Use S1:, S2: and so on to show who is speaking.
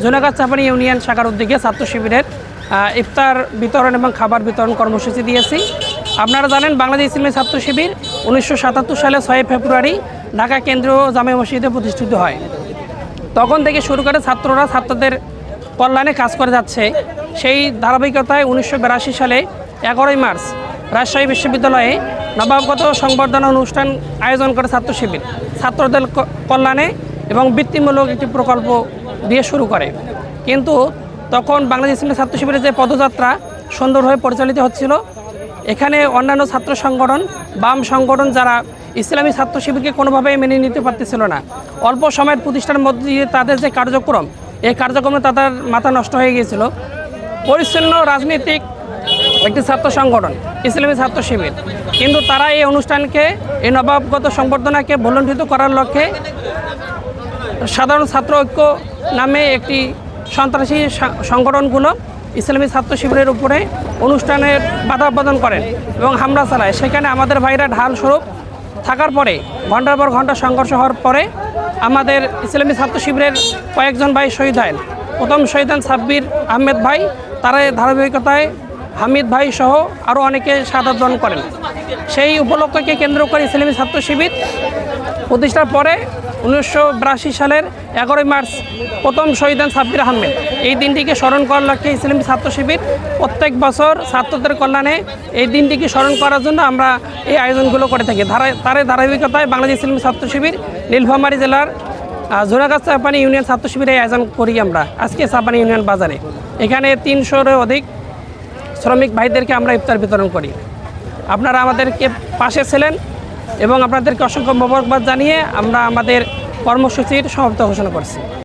S1: জোনাগাছ Chapani union শাখার উদ্যোগে ছাত্র শিবিরের ইফতার বিতরণ এবং খাবার বিতরণ কর্মসূচি দিয়েছি। আপনারা জানেন বাংলাদেশ ইসলামী ছাত্র শিবির 1977 সালে 6 ফেব্রুয়ারি ঢাকা কেন্দ্রীয় জামে মসজিদে প্রতিষ্ঠিত হয়। তখন থেকে শুরু করে ছাত্ররা ছাত্রদের কল্যাণে কাজ করে যাচ্ছে। সেই ধারাবাহিকতায় 1982 সালে 11 মার্চ রাজশাহী বিশ্ববিদ্যালয়ে নবাগত সংবর্ধনা অনুষ্ঠান আয়োজন করে ছাত্র শিবির ছাত্রদের কল্যাণে এবং বৃত্তিমূলক একটি প্রকল্প দিয়ে শুরু করে। কিন্তু তখন বাংলাদেশ ইসলামী ছাত্র শিবিরের যে পদযাত্রা সুন্দরভাবে পরিচালিত হচ্ছিল, এখানে অন্যান্য ছাত্র সংগঠন বাম সংগঠন যারা ইসলামী ছাত্র শিবিরকে কোনোভাবেই মেনে নিতে পারতেছিল না। অল্প সময়ের প্রতিষ্ঠানের মধ্যে দিয়ে তাদের যে কার্যক্রম, এই কার্যক্রমে তাদের মাথা নষ্ট হয়ে গিয়েছিল। পরিচ্ছন্ন রাজনৈতিক একটি ছাত্র সংগঠন ইসলামী ছাত্র শিবির, কিন্তু তারা এই অনুষ্ঠানকে, এই নবাগত সংবর্ধনাকে ভুলণ্ঠিত করার লক্ষ্যে সাধারণ ছাত্র ঐক্য নামে একটি সন্ত্রাসী সংগঠনগুলো ইসলামী ছাত্র শিবিরের উপরে অনুষ্ঠানের বাধা প্রদান করেন এবং হামলা চালায়। সেখানে আমাদের ভাইরা ঢাল স্বরূপ থাকার পরে ঘণ্টার পর ঘণ্টা সংঘর্ষ হওয়ার পরে আমাদের ইসলামী ছাত্র শিবিরের কয়েকজন ভাই শহীদ হয়। প্রথম শহীদ হন সাব্বির আহমেদ ভাই, তারা ধারাবাহিকতায় হামিদ ভাই সহ আরও অনেকে শাহাদাত বরণ করেন। সেই উপলক্ষকে কেন্দ্র করে ইসলামী ছাত্র শিবির প্রতিষ্ঠার পরে 1982 সালের 11 মার্চ প্রথম শহীদ হন সাব্বির আহমেদ। এই দিনটিকে স্মরণ করার লক্ষ্যে ইসলামী ছাত্র শিবির প্রত্যেক বছর ছাত্রদের কল্যাণে এই দিনটিকে স্মরণ করার জন্য আমরা এই আয়োজনগুলো করে থাকি। তার ধারাবাহিকতায় বাংলাদেশ ইসলামী ছাত্র শিবির নীলফামারী জেলার জোনাগাছ চাপানি ইউনিয়ন ছাত্র শিবির এই আয়োজন করি আমরা আজকে চাপানি ইউনিয়ন বাজারে। এখানে 300-এর অধিক শ্রমিক ভাইদেরকে আমরা ইফতার বিতরণ করি। আপনারা আমাদেরকে পাশে ছিলেন এবং আপনাদেরকে অসংখ্য মোবারকবাদ জানিয়ে আমরা আমাদের কর্মসূচির সমাপ্ত ঘোষণা করছি।